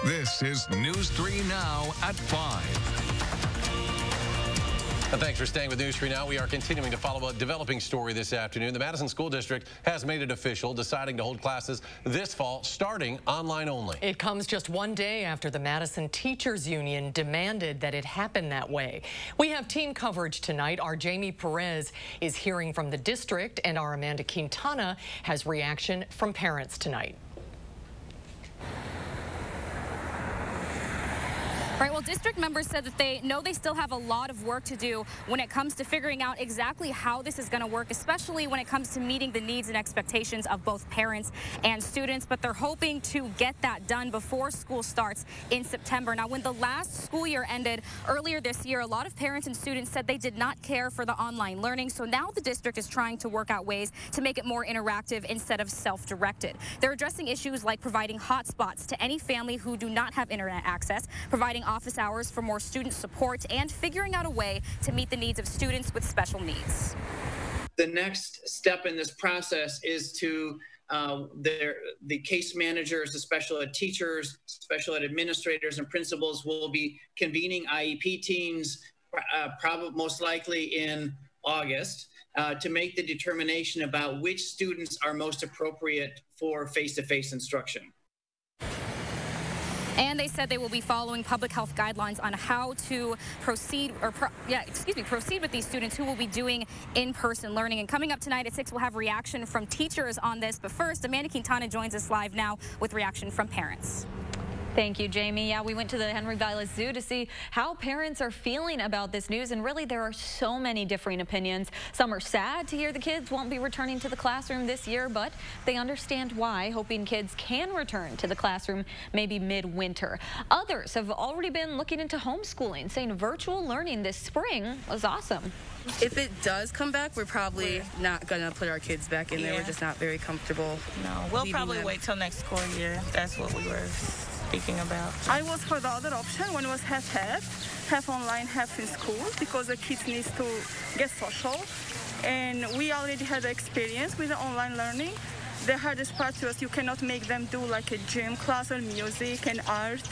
This is News 3 Now at 5. And thanks for staying with News 3 Now. We are continuing to follow a developing story this afternoon. The Madison School District has made it official, deciding to hold classes this fall, starting online only. It comes just one day after the Madison Teachers Union demanded that it happen that way. We have team coverage tonight. Our Jamie Perez is hearing from the district, and our Amanda Quintana has reaction from parents tonight. Right, well, district members said that they know they still have a lot of work to do when it comes to figuring out exactly how this is going to work, especially when it comes to meeting the needs and expectations of both parents and students. But they're hoping to get that done before school starts in September. Now, when the last school year ended earlier this year, a lot of parents and students said they did not care for the online learning. So now the district is trying to work out ways to make it more interactive instead of self-directed. They're addressing issues like providing hotspots to any family who do not have internet access, providing office hours for more student support, and figuring out a way to meet the needs of students with special needs. The next step in this process is to the case managers, the special ed teachers, special ed administrators, and principals will be convening IEP teams, probably most likely in August, to make the determination about which students are most appropriate for face-to-face instruction. And they said they will be following public health guidelines on how to proceed with these students who will be doing in-person learning. And coming up tonight at 6, we'll have reaction from teachers on this. But first, Amanda Quintana joins us live now with reaction from parents. Thank you, Jamie. Yeah, we went to the Henry Vilas Zoo to see how parents are feeling about this news, and really there are so many differing opinions. Some are sad to hear the kids won't be returning to the classroom this year, but they understand why, hoping kids can return to the classroom maybe midwinter. Others have already been looking into homeschooling, saying virtual learning this spring was awesome. If it does come back, we're probably not going to put our kids back in there. We're just not very comfortable. No, we'll probably wait till next school year. That's what we were speaking about. I was for the other option when it was half online, half in school, because the kids need to get social. And we already had experience with the online learning. The hardest part was you cannot make them do like a gym class or music and art.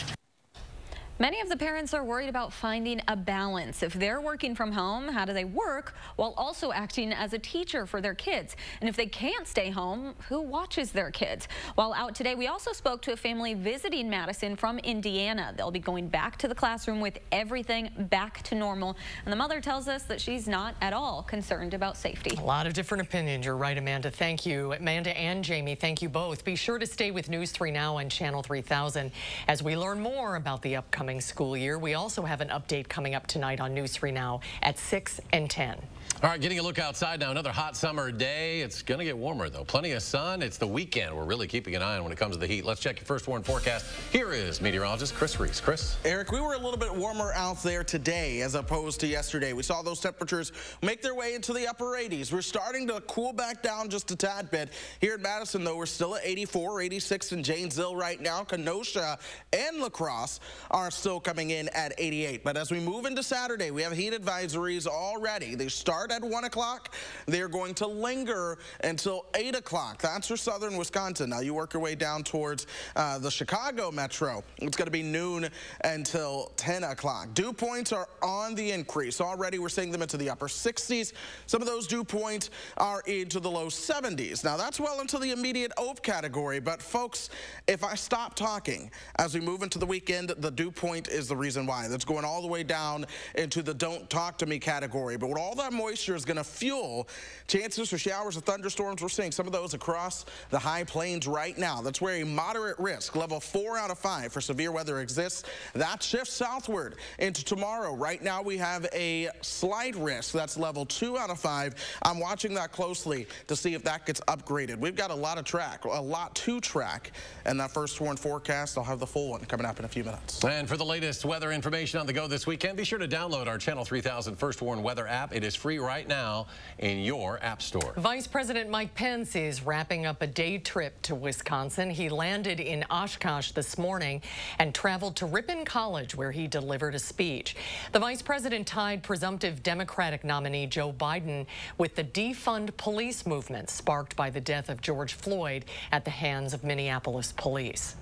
Many of the parents are worried about finding a balance. If they're working from home, how do they work while also acting as a teacher for their kids? And if they can't stay home, who watches their kids? While out today, we also spoke to a family visiting Madison from Indiana. They'll be going back to the classroom with everything back to normal. And the mother tells us that she's not at all concerned about safety. A lot of different opinions. You're right, Amanda. Thank you. Amanda and Jamie, thank you both. Be sure to stay with News 3 Now on Channel 3000 as we learn more about the upcoming school year. We also have an update coming up tonight on News 3 Now at 6 and 10. All right, getting a look outside now. Another hot summer day. It's going to get warmer, though. Plenty of sun. It's the weekend. We're really keeping an eye on when it comes to the heat. Let's check your first warn forecast. Here is meteorologist Chris Reese. Chris? Eric, we were a little bit warmer out there today as opposed to yesterday. We saw those temperatures make their way into the upper 80s. We're starting to cool back down just a tad bit. Here in Madison, though, we're still at 84, 86 in Janesville right now. Kenosha and La Crosse are still coming in at 88. But as we move into Saturday, we have heat advisories already. They start at 1 o'clock. They're going to linger until 8 o'clock. That's for southern Wisconsin. Now you work your way down towards the Chicago metro. It's going to be noon until 10 o'clock. Dew points are on the increase. Already we're seeing them into the upper 60s. Some of those dew points are into the low 70s. Now that's well into the immediate OAP category. But folks, if I stop talking as we move into the weekend, the dew point is the reason why. That's going all the way down into the don't talk to me category. But with all that moisture is going to fuel chances for showers or thunderstorms. We're seeing some of those across the high plains right now. That's where a moderate risk, level 4 out of 5 for severe weather exists. That shifts southward into tomorrow. Right now we have a slight risk. That's level 2 out of 5. I'm watching that closely to see if that gets upgraded. We've got a lot to track. And that first warn forecast, I'll have the full one coming up in a few minutes. And for the latest weather information on the go this weekend, be sure to download our Channel 3000 First Warn Weather app. It is free right now in your app store. Vice President Mike Pence is wrapping up a day trip to Wisconsin. He landed in Oshkosh this morning and traveled to Ripon College, where he delivered a speech. The vice president tied presumptive Democratic nominee Joe Biden with the defund police movement sparked by the death of George Floyd at the hands of Minneapolis police.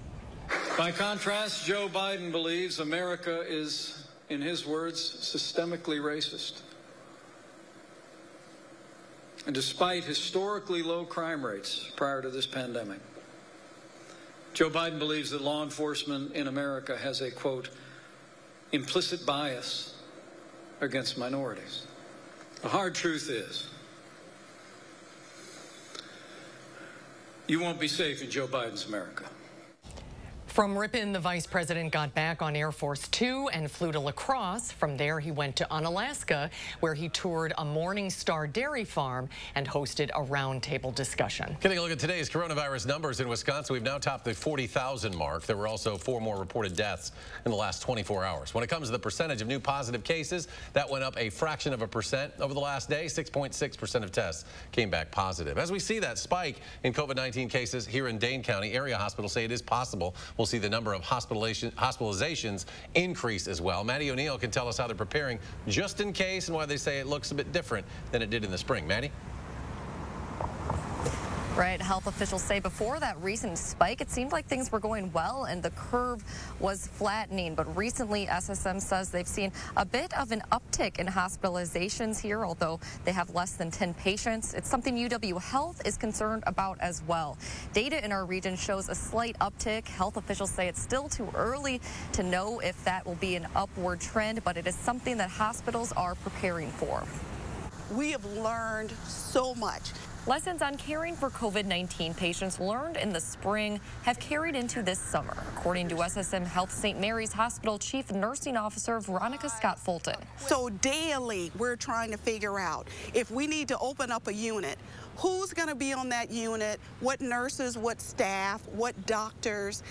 By contrast, Joe Biden believes America is, in his words, systemically racist. And despite historically low crime rates prior to this pandemic, Joe Biden believes that law enforcement in America has a, quote, implicit bias against minorities. The hard truth is, you won't be safe in Joe Biden's America. From Ripon, the vice president got back on Air Force 2 and flew to La Crosse. From there, he went to Unalaska, where he toured a Morningstar dairy farm and hosted a roundtable discussion. Getting a look at today's coronavirus numbers in Wisconsin, we've now topped the 40,000 mark. There were also 4 more reported deaths in the last 24 hours. When it comes to the percentage of new positive cases, that went up a fraction of a percent over the last day. 6.6% of tests came back positive. As we see that spike in COVID-19 cases here in Dane County, area hospitals say it is possible we'll see the number of hospitalizations increase as well. Maddie O'Neill can tell us how they're preparing just in case and why they say it looks a bit different than it did in the spring. Maddie? Right, health officials say before that recent spike, it seemed like things were going well and the curve was flattening. But recently, SSM says they've seen a bit of an uptick in hospitalizations here, although they have less than 10 patients. It's something UW Health is concerned about as well. Data in our region shows a slight uptick. Health officials say it's still too early to know if that will be an upward trend, but it is something that hospitals are preparing for. We have learned so much. Lessons on caring for COVID-19 patients learned in the spring have carried into this summer, according to SSM Health St. Mary's Hospital Chief Nursing Officer Veronica Scott Fulton. So daily, we're trying to figure out if we need to open up a unit, who's going to be on that unit, what nurses, what staff, what doctors,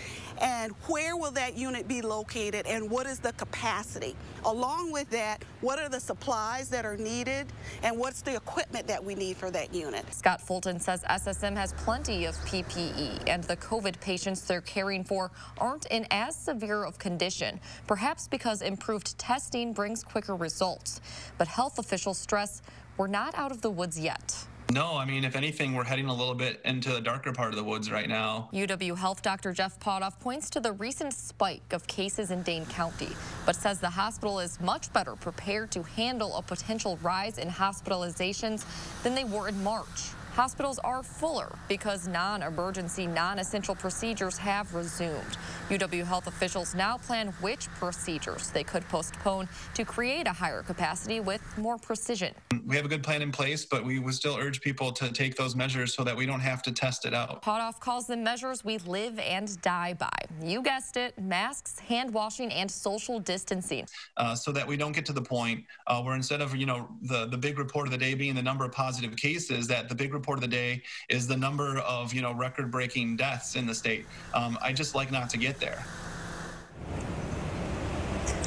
and where will that unit be located, and what is the capacity? Along with that, what are the supplies that are needed, and what's the equipment that we need for that unit? Scott Fulton says SSM has plenty of PPE, and the COVID patients they're caring for aren't in as severe of condition, perhaps because improved testing brings quicker results. But health officials stress we're not out of the woods yet. No, I mean, if anything, we're heading a little bit into the darker part of the woods right now. UW Health Dr. Jeff Potoff points to the recent spike of cases in Dane County, but says the hospital is much better prepared to handle a potential rise in hospitalizations than they were in March. Hospitals are fuller because non-emergency, non-essential procedures have resumed. UW Health officials now plan which procedures they could postpone to create a higher capacity with more precision. We have a good plan in place, but we would still urge people to take those measures so that we don't have to test it out. Potoff calls them measures we live and die by. You guessed it, masks, hand washing, and social distancing. So that we don't get to the point where instead of, the big report of the day being the number of positive cases, that the big report of the day is the number of, record-breaking deaths in the state. I just like not to get there.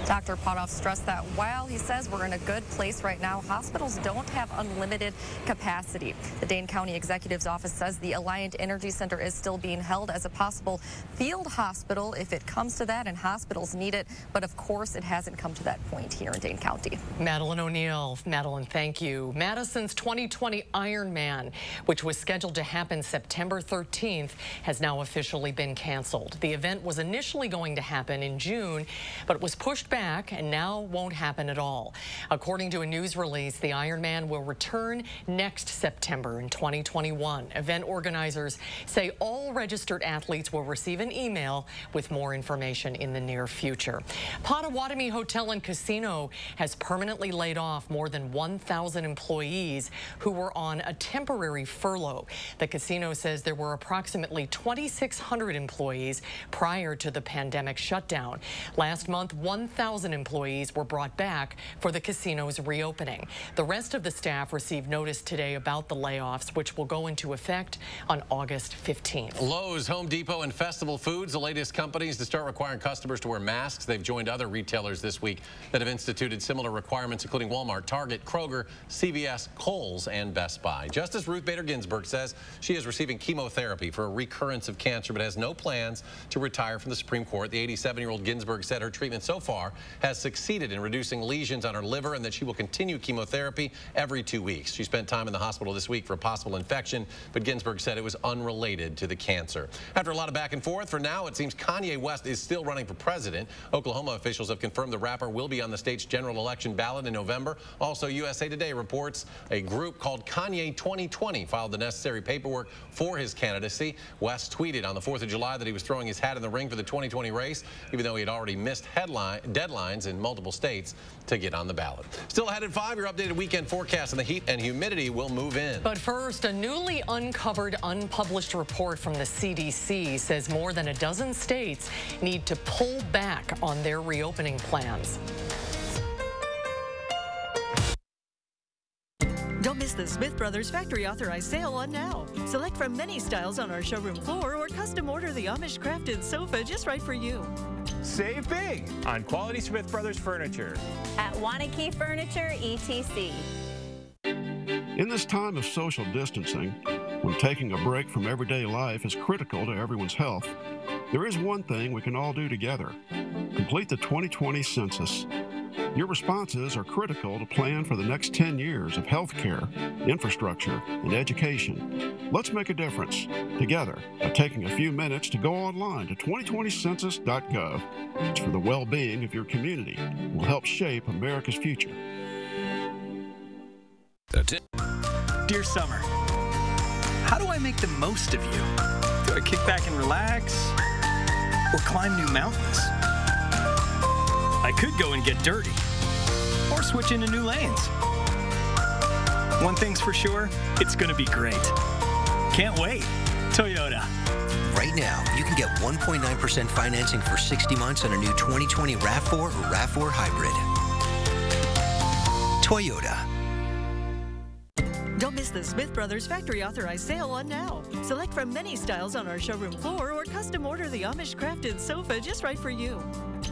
Dr. Potoff stressed that while he says we're in a good place right now, hospitals don't have unlimited capacity. The Dane County Executive's office says the Alliant Energy Center is still being held as a possible field hospital if it comes to that and hospitals need it. But of course, it hasn't come to that point here in Dane County. Madeline O'Neill. Madeline, thank you. Madison's 2020 Ironman, which was scheduled to happen September 13th, has now officially been canceled. The event was initially going to happen in June, but it was pushed back and now won't happen at all. According to a news release, the Ironman will return next September in 2021. Event organizers say all registered athletes will receive an email with more information in the near future. Potawatomi Hotel and Casino has permanently laid off more than 1,000 employees who were on a temporary furlough. The casino says there were approximately 2,600 employees prior to the pandemic shutdown. Last month, 1,000 employees were brought back for the casino's reopening. The rest of the staff received notice today about the layoffs, which will go into effect on August 15th. Lowe's, Home Depot, and Festival Foods, the latest companies to start requiring customers to wear masks. They've joined other retailers this week that have instituted similar requirements, including Walmart, Target, Kroger, CVS, Kohl's, and Best Buy. Justice Ruth Bader Ginsburg says she is receiving chemotherapy for a recurrence of cancer, but has no plans to retire from the Supreme Court. The 87-year-old Ginsburg said her treatment so far has succeeded in reducing lesions on her liver and that she will continue chemotherapy every 2 weeks. She spent time in the hospital this week for a possible infection, but Ginsburg said it was unrelated to the cancer. After a lot of back and forth, for now it seems Kanye West is still running for president. Oklahoma officials have confirmed the rapper will be on the state's general election ballot in November. Also, USA Today reports a group called Kanye 2020 filed the necessary paperwork for his candidacy. West tweeted on the 4th of July that he was throwing his hat in the ring for the 2020 race, even though he had already missed deadlines in multiple states to get on the ballot. Still ahead at 5, your updated weekend forecast, and the heat and humidity will move in. But first, a newly uncovered, unpublished report from the CDC says more than a dozen states need to pull back on their reopening plans. Don't miss the Smith Brothers Factory Authorized Sale on now. Select from many styles on our showroom floor or custom order the Amish crafted sofa just right for you. Save big on quality Smith Brothers furniture. At Wanakee Furniture, ETC. In this time of social distancing, when taking a break from everyday life is critical to everyone's health, there is one thing we can all do together. Complete the 2020 census. Your responses are critical to plan for the next 10 years of healthcare, infrastructure, and education. Let's make a difference together by taking a few minutes to go online to 2020census.gov. It's for the well-being of your community. It will help shape America's future. That's it. Dear Summer, how do I make the most of you? Do I kick back and relax? Or climb new mountains? I could go and get dirty, or switch into new lanes. One thing's for sure, it's gonna be great. Can't wait. Toyota. Right now, you can get 1.9% financing for 60 months on a new 2020 RAV4 or RAV4 Hybrid. Toyota. Don't miss the Smith Brothers Factory Authorized Sale on now. Select from many styles on our showroom floor or custom order the Amish crafted sofa just right for you.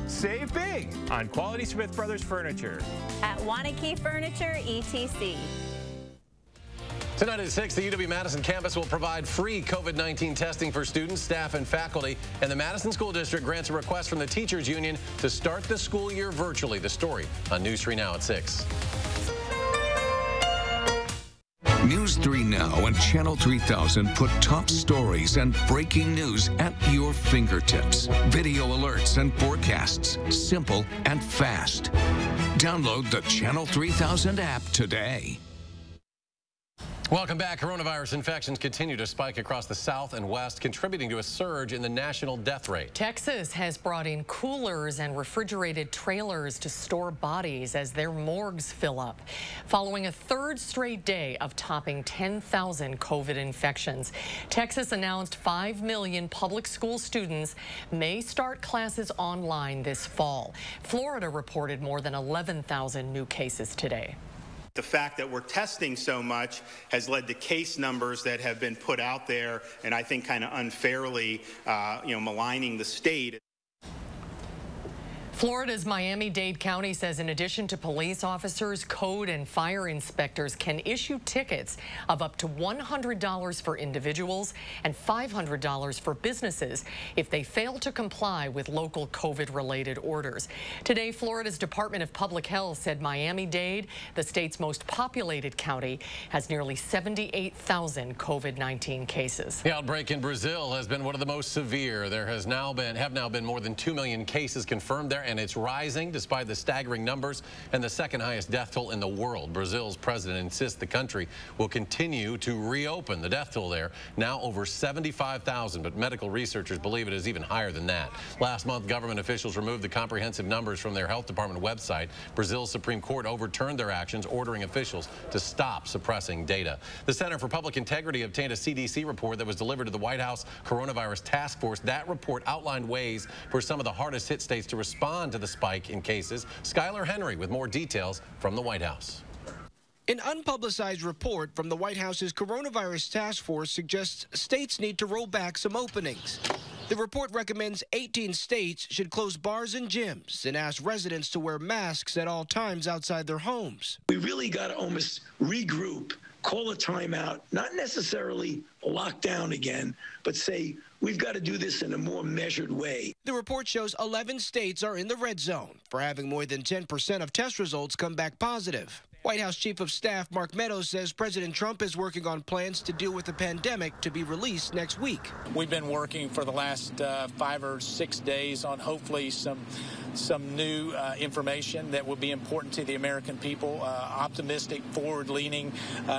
Save big on quality Smith Brothers furniture. At Wanakee Furniture, ETC. Tonight at 6, the UW-Madison campus will provide free COVID-19 testing for students, staff, and faculty. And the Madison School District grants a request from the Teachers Union to start the school year virtually. The story on News 3 Now at 6. News 3 Now and Channel 3000 put top stories and breaking news at your fingertips. Video alerts and forecasts, simple and fast. Download the Channel 3000 app today. Welcome back. Coronavirus infections continue to spike across the South and West, contributing to a surge in the national death rate. Texas has brought in coolers and refrigerated trailers to store bodies as their morgues fill up. Following a third straight day of topping 10,000 COVID infections, Texas announced 5 million public school students may start classes online this fall. Florida reported more than 11,000 new cases today. The fact that we're testing so much has led to case numbers that have been put out there, and I think kind of unfairly, maligning the state. Florida's Miami-Dade County says in addition to police officers, code and fire inspectors can issue tickets of up to $100 for individuals and $500 for businesses if they fail to comply with local COVID-related orders. Today, Florida's Department of Public Health said Miami-Dade, the state's most populated county, has nearly 78,000 COVID-19 cases. The outbreak in Brazil has been one of the most severe. There have now been more than 2 million cases confirmed there, and it's rising despite the staggering numbers and the second highest death toll in the world. Brazil's president insists the country will continue to reopen. The death toll there now over 75,000, but medical researchers believe it is even higher than that. Last month, government officials removed the comprehensive numbers from their health department website. Brazil's Supreme Court overturned their actions, ordering officials to stop suppressing data. The Center for Public Integrity obtained a CDC report that was delivered to the White House Coronavirus Task Force. That report outlined ways for some of the hardest hit states to respond to the spike in cases. Skylar Henry with more details from the White House. An unpublicized report from the White House's Coronavirus Task Force suggests states need to roll back some openings. The report recommends 18 states should close bars and gyms and ask residents to wear masks at all times outside their homes. We really got to almost regroup, call a timeout, not necessarily lock down again, but say We've got to do this in a more measured way. The report shows 11 states are in the red zone for having more than 10% of test results come back positive. White House Chief of Staff Mark Meadows says President Trump is working on plans to deal with the pandemic to be released next week. We've been working for the last 5 or 6 days on hopefully some new information that will be important to the American people, optimistic, forward-leaning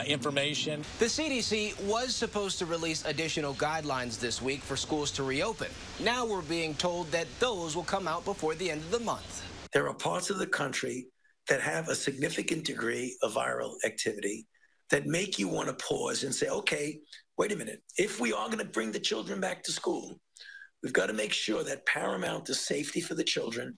information. The CDC was supposed to release additional guidelines this week for schools to reopen. Now we're being told that those will come out before the end of the month. There are parts of the country that have a significant degree of viral activity that make you want to pause and say, okay, wait a minute. If we are going to bring the children back to school, we've got to make sure that paramount is safety for the children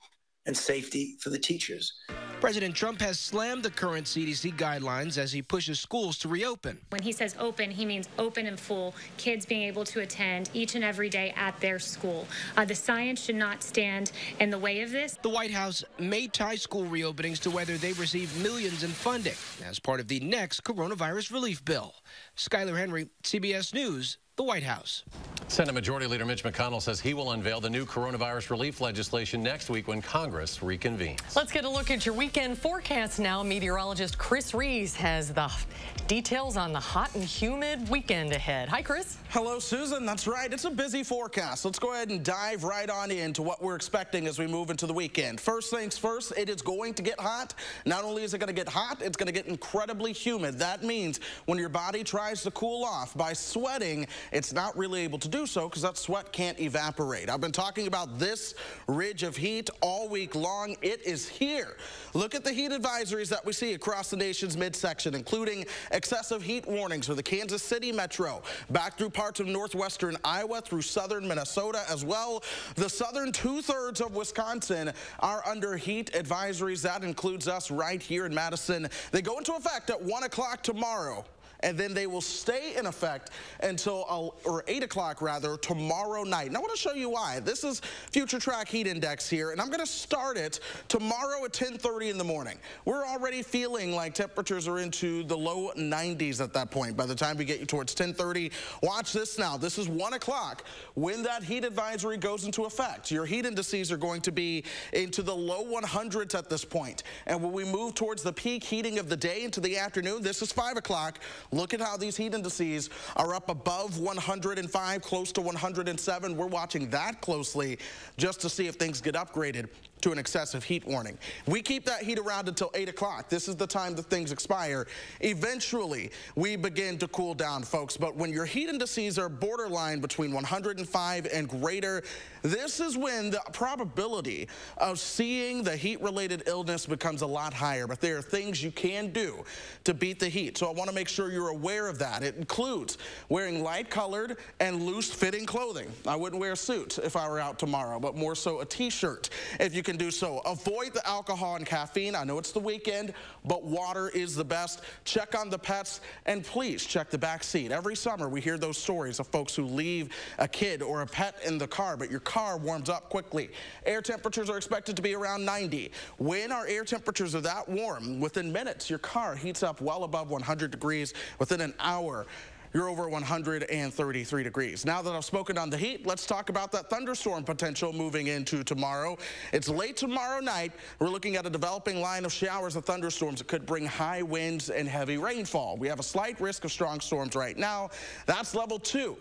and safety for the teachers. President Trump has slammed the current CDC guidelines as he pushes schools to reopen. When he says open, he means open and full, kids being able to attend each and every day at their school. The science should not stand in the way of this. The White House may tie school reopenings to whether they receive millions in funding as part of the next coronavirus relief bill. Skylar Henry, CBS News, the White House. Senate Majority Leader Mitch McConnell says he will unveil the new coronavirus relief legislation next week when Congress reconvenes. Let's get a look at your weekend forecast now. Meteorologist Chris Rees has the details on the hot and humid weekend ahead. Hi, Chris. Hello, Susan. That's right. It's a busy forecast. Let's go ahead and dive right on into what we're expecting as we move into the weekend. First things first, it is going to get hot. Not only is it going to get hot, it's going to get incredibly humid. That means when your body tries to cool off by sweating, it's not really able to do so because that sweat can't evaporate. I've been talking about this ridge of heat all week long. It is here. Look at the heat advisories that we see across the nation's midsection, including excessive heat warnings for the Kansas City metro, back through parts of northwestern Iowa, through southern Minnesota as well. The southern two-thirds of Wisconsin are under heat advisories. That includes us right here in Madison. They go into effect at 1 o'clock tomorrow, and then they will stay in effect until, or 8 o'clock rather, tomorrow night. Now I want to show you why. This is Future Track Heat Index here, and I'm going to start it tomorrow at 10:30 in the morning. We're already feeling like temperatures are into the low 90s at that point by the time we get you towards 10:30. Watch this now. This is 1 o'clock when that heat advisory goes into effect. Your heat indices are going to be into the low 100s at this point. And when we move towards the peak heating of the day into the afternoon, this is 5 o'clock. Look at how these heat indices are up above 105, close to 107. We're watching that closely just to see if things get upgraded to an excessive heat warning. We keep that heat around until 8 o'clock. This is the time that things expire. Eventually, we begin to cool down, folks. But when your heat indices are borderline between 105 and greater, this is when the probability of seeing the heat-related illness becomes a lot higher. But there are things you can do to beat the heat. So I want to make sure you're aware of that. It includes wearing light-colored and loose-fitting clothing. I wouldn't wear a suit if I were out tomorrow, but more so a t-shirt if you can do so. Avoid the alcohol and caffeine. I know it's the weekend, but water is the best. Check on the pets, and please check the back seat. Every summer we hear those stories of folks who leave a kid or a pet in the car, but your car warms up quickly. Air temperatures are expected to be around 90. When our air temperatures are that warm, within minutes your car heats up well above 100 degrees. Within an hour, you're over 133 degrees. Now that I've spoken on the heat, let's talk about that thunderstorm potential moving into tomorrow. It's late tomorrow night. We're looking at a developing line of showers of thunderstorms that could bring high winds and heavy rainfall. We have a slight risk of strong storms right now. That's level 2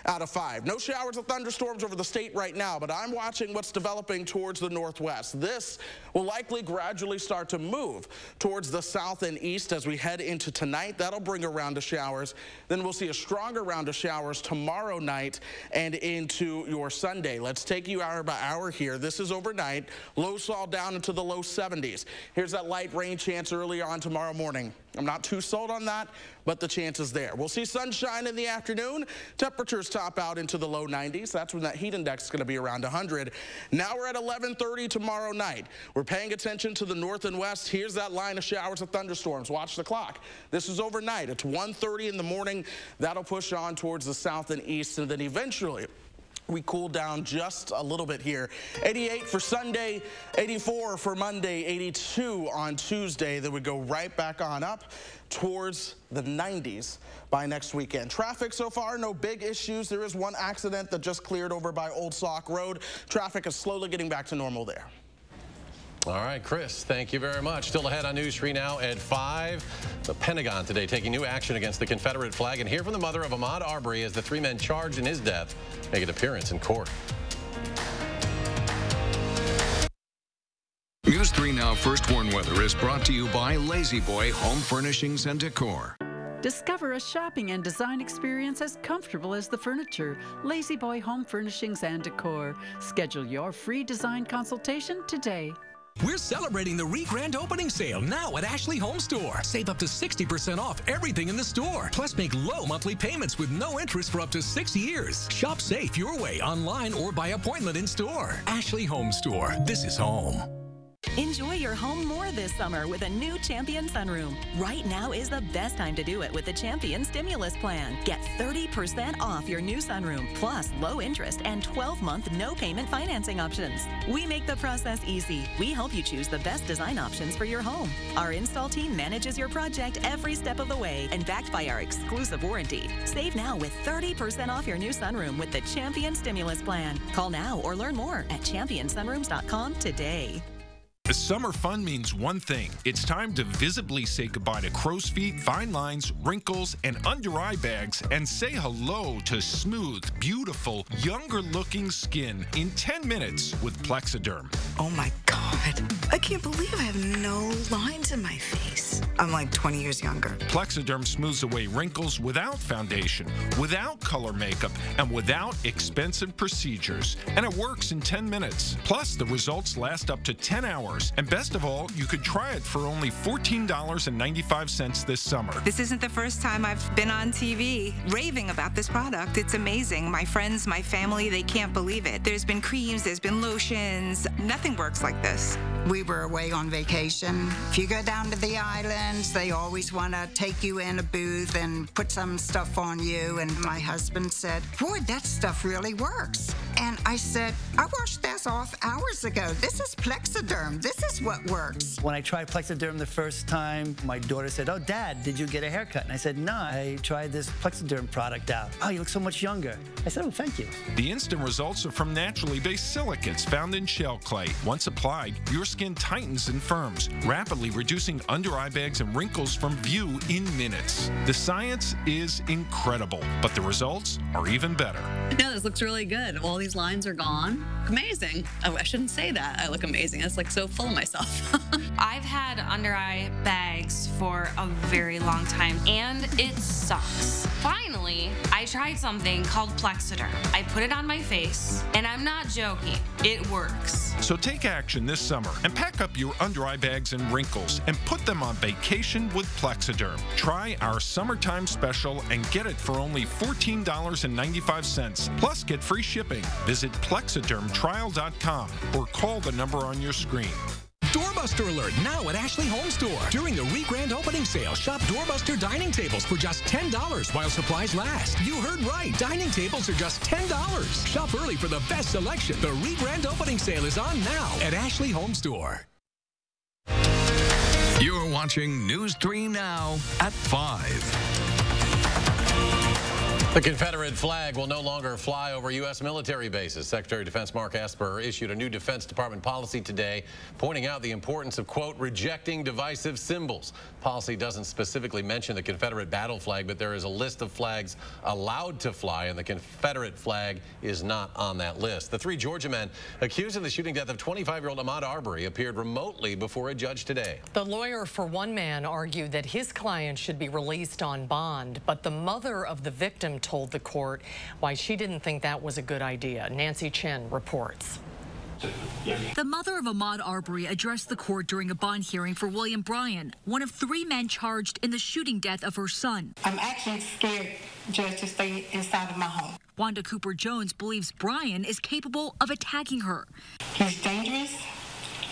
out of 5. No showers of thunderstorms over the state right now, but I'm watching what's developing towards the northwest. This will likely gradually start to move towards the south and east as we head into tonight. That'll bring a round of showers. Then we'll see a stronger round of showers tomorrow night and into your Sunday. Let's take you hour by hour here. This is overnight. Lows fall down into the low 70s. Here's that light rain chance early on tomorrow morning. I'm not too sold on that, but the chance is there. We'll see sunshine in the afternoon. Temperatures top out into the low 90s. That's when that heat index is going to be around 100. Now we're at 11:30 tomorrow night. We're paying attention to the north and west. Here's that line of showers of thunderstorms. Watch the clock. This is overnight. It's 1:30 in the morning. That'll push on towards the south and east, and then eventually we cool down just a little bit here. 88 for Sunday, 84 for Monday, 82 on Tuesday. Then we go right back on up towards the 90s by next weekend. Traffic so far, no big issues. There is one accident that just cleared over by Old Sauk Road. Traffic is slowly getting back to normal there. All right, Chris, thank you very much. Still ahead on News 3 Now at 5. The Pentagon today taking new action against the Confederate flag. And hear from the mother of Ahmaud Arbery as the 3 men charged in his death make an appearance in court. News 3 Now First Warn Weather is brought to you by Lazy Boy Home Furnishings and Decor. Discover a shopping and design experience as comfortable as the furniture. Lazy Boy Home Furnishings and Decor. Schedule your free design consultation today. We're celebrating the re-grand opening sale now at Ashley Home Store. Save up to 60% off everything in the store. Plus, make low monthly payments with no interest for up to 6 years. Shop safe your way online or by appointment in store. Ashley Home Store. This is home. Enjoy your home more this summer with a new Champion sunroom. Right now is the best time to do it with the Champion Stimulus Plan. Get 30% off your new sunroom, plus low interest and 12-month no-payment financing options. We make the process easy. We help you choose the best design options for your home. Our install team manages your project every step of the way and backed by our exclusive warranty. Save now with 30% off your new sunroom with the Champion Stimulus Plan. Call now or learn more at championsunrooms.com today. The summer fun means one thing. It's time to visibly say goodbye to crow's feet, fine lines, wrinkles, and under-eye bags, and say hello to smooth, beautiful, younger-looking skin in 10 minutes with Plexiderm. Oh my God. I can't believe I have no lines in my face. I'm like 20 years younger. Plexiderm smooths away wrinkles without foundation, without color makeup, and without expensive procedures. And it works in 10 minutes. Plus, the results last up to 10 hours. And best of all, you could try it for only $14.95 this summer. This isn't the first time I've been on TV raving about this product. It's amazing. My friends, my family, they can't believe it. There's been creams, there's been lotions. Nothing works like this. We were away on vacation. If you go down to the islands, they always want to take you in a booth and put some stuff on you. And my husband said, boy, that stuff really works. And I said, I washed that off hours ago. This is Plexiderm. This is what works. When I tried Plexiderm the first time, my daughter said, oh, Dad, did you get a haircut? And I said, no, I tried this Plexiderm product out. Oh, you look so much younger. I said, oh, thank you. The instant results are from naturally based silicates found in shell clay. Once applied, your skin tightens and firms, rapidly reducing under-eye bags and wrinkles from view in minutes. The science is incredible, but the results are even better. Yeah, this looks really good. All these lines are gone. Amazing. Oh, I shouldn't say that. I look amazing. It's like so full of myself. I've had under-eye bags for a very long time, and it sucks. Finally, I tried something called Plexiderm. I put it on my face, and I'm not joking. It works. So take action this summer and pack up your under-eye bags and wrinkles and put them on vacation with Plexiderm. Try our summertime special and get it for only $14.95. Plus, get free shipping. Visit plexidermtrial.com or call the number on your screen. Doorbuster alert now at Ashley Home Store. During the re-grand opening sale, shop Doorbuster dining tables for just $10 while supplies last. You heard right. Dining tables are just $10. Shop early for the best selection. The re-grand opening sale is on now at Ashley Home Store. You're watching News 3 Now at 5. The Confederate flag will no longer fly over U.S. military bases. Secretary of Defense Mark Esper issued a new Defense Department policy today, pointing out the importance of, quote, rejecting divisive symbols. Policy doesn't specifically mention the Confederate battle flag, but there is a list of flags allowed to fly, and the Confederate flag is not on that list. The 3 Georgia men accused in the shooting death of 25-year-old Ahmaud Arbery appeared remotely before a judge today. The lawyer for one man argued that his client should be released on bond, but the mother of the victim told the court why she didn't think that was a good idea. Nancy Chen reports. The mother of Ahmaud Arbery addressed the court during a bond hearing for William Bryan, one of 3 men charged in the shooting death of her son. I'm actually scared, Judge, to stay inside of my home. Wanda Cooper-Jones believes Bryan is capable of attacking her. He's dangerous,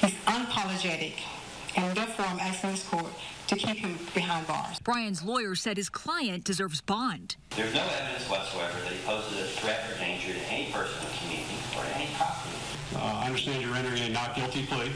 he's unapologetic, And therefore, I'm asking this court to keep him behind bars. Brian's lawyer said his client deserves bond. There's no evidence whatsoever that he poses a threat or danger to any person in the community or to any property. I understand you're entering a not guilty plea.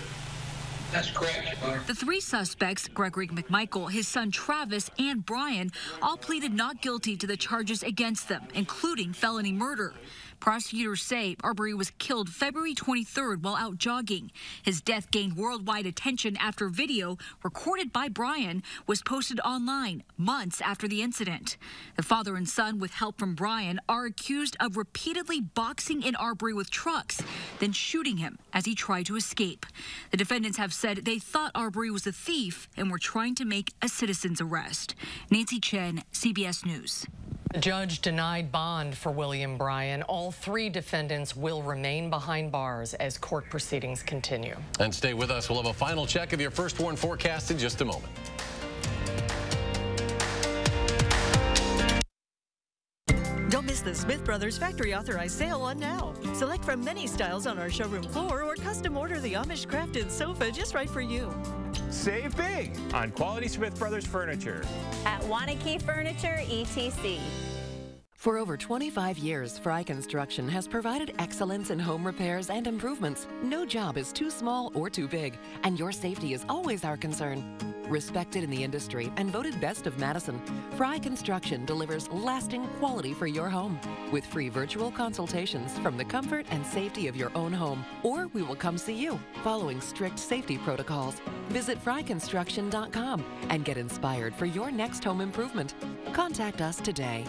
That's correct, Your Honor. The three suspects, Gregory McMichael, his son Travis, and Brian, all pleaded not guilty to the charges against them, including felony murder. Prosecutors say Arbery was killed February 23rd while out jogging. His death gained worldwide attention after video recorded by Brian was posted online months after the incident. The father and son, with help from Brian, are accused of repeatedly boxing in Arbery with trucks, then shooting him as he tried to escape. The defendants have said they thought Arbery was a thief and were trying to make a citizen's arrest. Nancy Chen, CBS News. The judge denied bond for William Bryan. All three defendants will remain behind bars as court proceedings continue. And stay with us. We'll have a final check of your first warn forecast in just a moment. Don't miss the Smith Brothers Factory Authorized Sale on now. Select from many styles on our showroom floor or custom order the Amish crafted sofa just right for you. Save big on quality Smith Brothers furniture. At Wanakee Furniture, ETC. For over 25 years, Fry Construction has provided excellence in home repairs and improvements. No job is too small or too big, and your safety is always our concern. Respected in the industry and voted best of Madison, Fry Construction delivers lasting quality for your home with free virtual consultations from the comfort and safety of your own home, or we will come see you following strict safety protocols. Visit fryconstruction.com and get inspired for your next home improvement. Contact us today.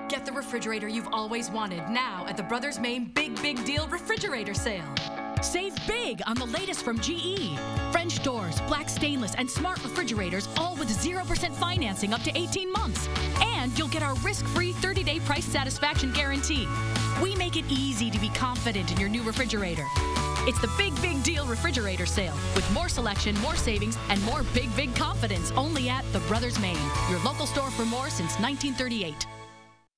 Get the refrigerator you've always wanted now at the Brothers Maine Big Deal Refrigerator Sale. Save big on the latest from GE. French doors, black stainless, and smart refrigerators, all with 0% financing up to 18 months. And you'll get our risk-free 30-day price satisfaction guarantee. We make it easy to be confident in your new refrigerator. It's the Big Deal Refrigerator Sale with more selection, more savings, and more big confidence only at the Brothers Maine, your local store for more since 1938.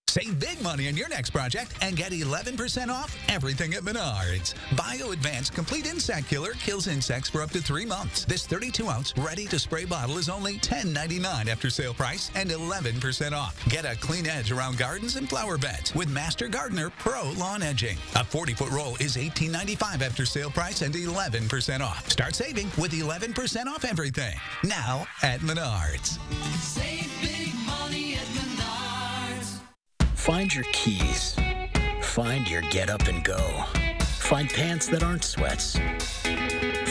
Save big money on your next project and get 11% off everything at Menards. Bio Advanced Complete Insect Killer kills insects for up to 3 months. This 32-ounce ready-to-spray bottle is only $10.99 after sale price and 11% off. Get a clean edge around gardens and flower beds with Master Gardener Pro Lawn Edging. A 40-foot roll is $18.95 after sale price and 11% off. Start saving with 11% off everything. Now at Menards. Save big money at Menards. Find your keys. Find your get up and go. Find pants that aren't sweats.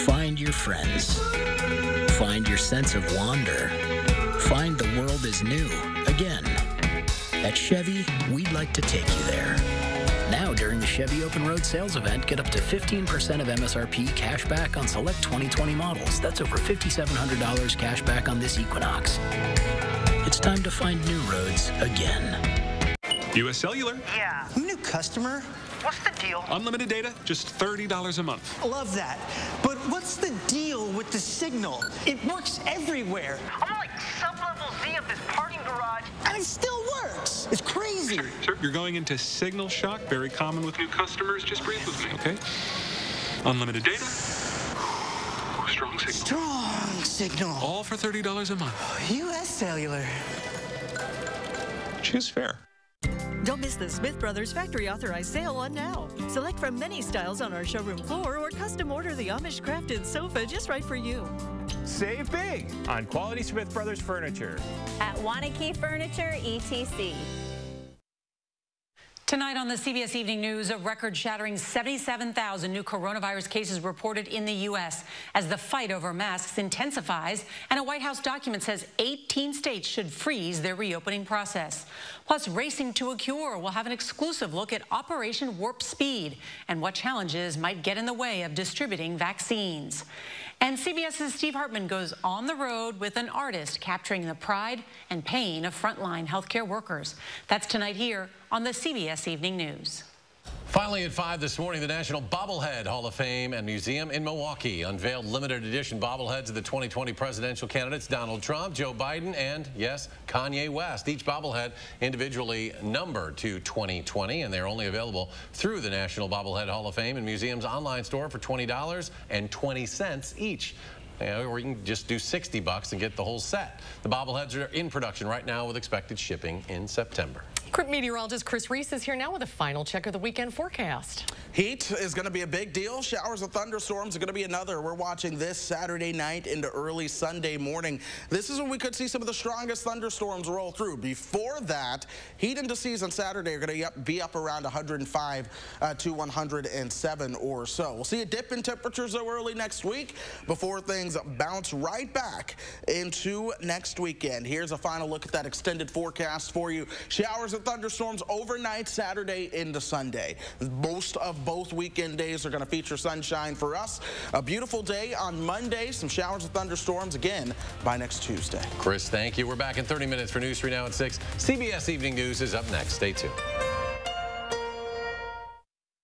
Find your friends. Find your sense of wonder. Find the world is new again. At Chevy, we'd like to take you there. Now during the Chevy Open Road Sales Event, get up to 15% of MSRP cash back on select 2020 models. That's over $5,700 cash back on this Equinox. It's time to find new roads again. U.S. Cellular. Yeah. I'm a new customer. What's the deal? Unlimited data, just $30 a month. I love that. But what's the deal with the signal? It works everywhere. I'm on like sub-level Z of this parking garage, and it still works. It's crazy. Sir, you're going into signal shock, very common with new customers. Just breathe with me, okay? Unlimited data. Strong signal. Strong signal. All for $30 a month. U.S. Cellular. Choose fair. Don't miss the Smith Brothers Factory Authorized Sale on now. Select from many styles on our showroom floor or custom order the Amish crafted sofa just right for you. Save big on quality Smith Brothers furniture. At Wanakee Furniture, ETC. Tonight on the CBS Evening News, a record-shattering 77,000 new coronavirus cases reported in the U.S. as the fight over masks intensifies, and a White House document says 18 states should freeze their reopening process. Plus, Racing to a Cure will have an exclusive look at Operation Warp Speed and what challenges might get in the way of distributing vaccines. And CBS's Steve Hartman goes on the road with an artist capturing the pride and pain of frontline healthcare workers. That's tonight here on the CBS Evening News. Finally at 5 this morning, the National Bobblehead Hall of Fame and Museum in Milwaukee unveiled limited edition bobbleheads of the 2020 presidential candidates Donald Trump, Joe Biden, and, yes, Kanye West. Each bobblehead individually numbered to 2020, and they're only available through the National Bobblehead Hall of Fame and Museum's online store for $20.20 each. or you can just do $60 and get the whole set. The bobbleheads are in production right now with expected shipping in September. Meteorologist Chris Reese is here now with a final check of the weekend forecast. Heat is going to be a big deal. Showers of thunderstorms are going to be another. We're watching this Saturday night into early Sunday morning. This is when we could see some of the strongest thunderstorms roll through. Before that, heat indices on Saturday are going to be up around 105 to 107 or so. We'll see a dip in temperatures though early next week before things bounce right back into next weekend. Here's a final look at that extended forecast for you. Showers of thunderstorms overnight Saturday into Sunday. Most of both weekend days are going to feature sunshine for us. A beautiful day on Monday. Some showers of thunderstorms again by next Tuesday. Chris, thank you. We're back in 30 minutes for News 3 Now at 6. CBS Evening News is up next. Stay tuned.